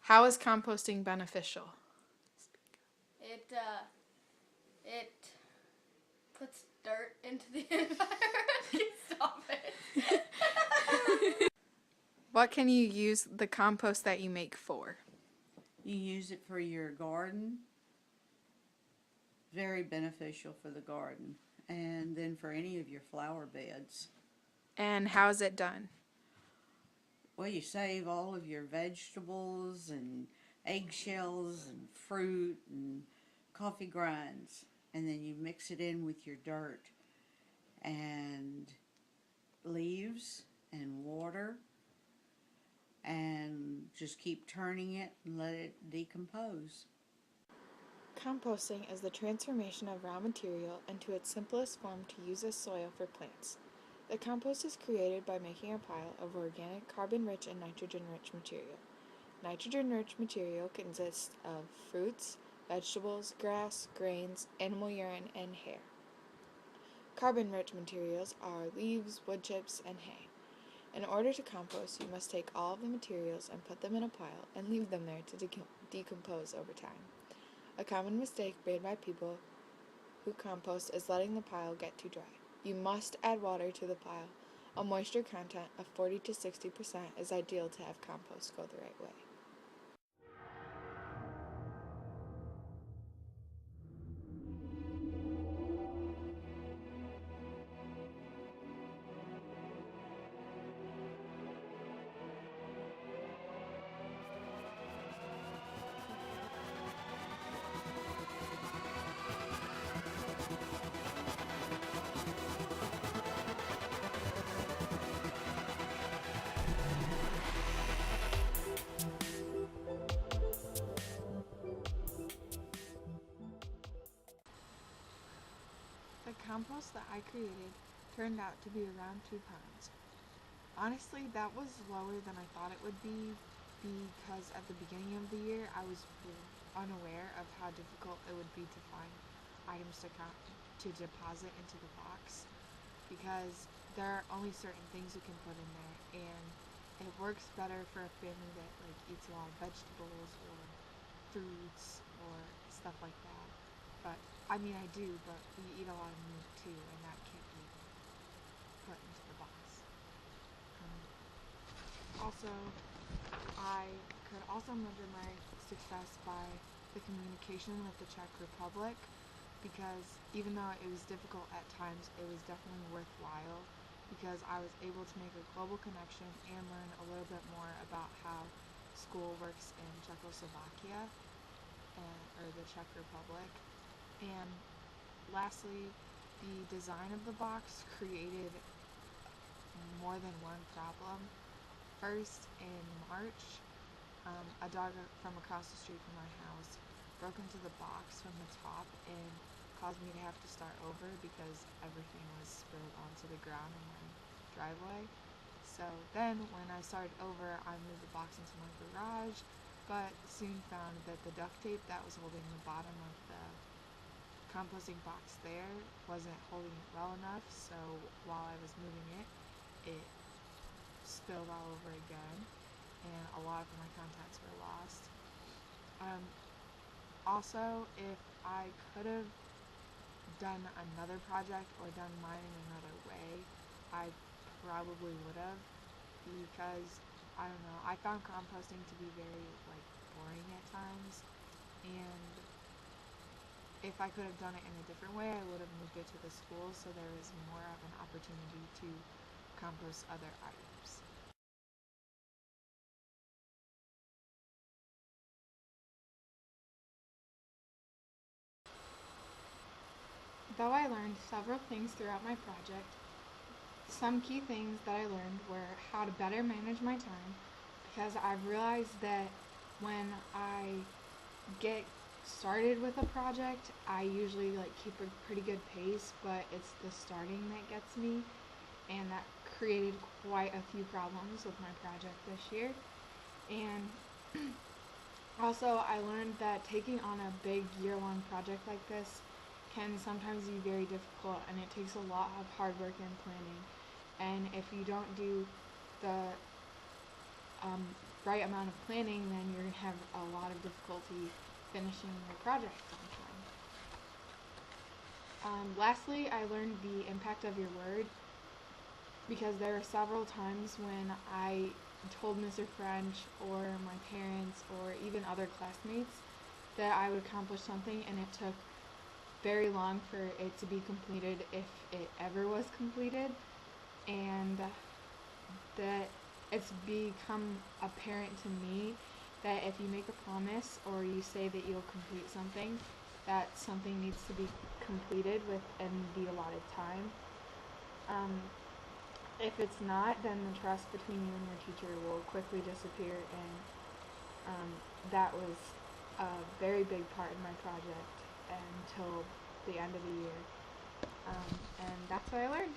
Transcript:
How is composting beneficial? It puts dirt into the environment. Stop it. What can you use the compost that you make for? You use it for your garden. Very beneficial for the garden. And then for any of your flower beds. And how is it done? Well, you save all of your vegetables and eggshells and fruit and coffee grinds. And then you mix it in with your dirt and leaves and water. And just keep turning it and let it decompose. Composting is the transformation of raw material into its simplest form to use as soil for plants. The compost is created by making a pile of organic, carbon-rich and nitrogen-rich material. Nitrogen-rich material consists of fruits, vegetables, grass, grains, animal urine, and hair. Carbon-rich materials are leaves, wood chips, and hay. In order to compost, you must take all of the materials and put them in a pile and leave them there to decompose over time. A common mistake made by people who compost is letting the pile get too dry. You must add water to the pile. A moisture content of 40 to 60% is ideal to have compost go the right way. The compost that I created turned out to be around 2 pounds. Honestly, that was lower than I thought it would be because at the beginning of the year I was unaware of how difficult it would be to find items to deposit into the box because there are only certain things you can put in there, and it works better for a family that eats a lot of vegetables or fruits or stuff like that. But I mean, I do, but we eat a lot of meat too, and that can't be put into the box. Also, I could also measure my success by the communication with the Czech Republic, because even though it was difficult at times, it was definitely worthwhile because I was able to make a global connection and learn a little bit more about how school works in Czechoslovakia or the Czech Republic. And lastly, the design of the box created more than one problem. First, in March, a dog from across the street from my house broke into the box from the top and caused me to have to start over because everything was spilled onto the ground in my driveway. So then when I started over, I moved the box into my garage, but soon found that the duct tape that was holding the bottom of the composting box there wasn't holding it well enough, so while I was moving it, it spilled all over again, and a lot of my contents were lost. Also, if I could have done another project or done mine in another way, I probably would have, because I don't know, I found composting to be very boring at times, and if I could have done it in a different way, I would have moved it to the school so there was more of an opportunity to compost other items. Though I learned several things throughout my project, some key things that I learned were how to better manage my time, because I've realized that when I get started with a project, I usually keep a pretty good pace, but it's the starting that gets me, and that created quite a few problems with my project this year. And also, I learned that taking on a big year-long project like this can sometimes be very difficult, and it takes a lot of hard work and planning. And if you don't do the right amount of planning, then you're going to have a lot of difficulty finishing your project on time. Lastly, I learned the impact of your word, because there are several times when I told Mr. French or my parents or even other classmates that I would accomplish something, and it took very long for it to be completed, if it ever was completed, and that it's become apparent to me that if you make a promise or you say that you'll complete something, that something needs to be completed within the allotted time. If it's not, then the trust between you and your teacher will quickly disappear, and that was a very big part of my project until the end of the year. And that's what I learned.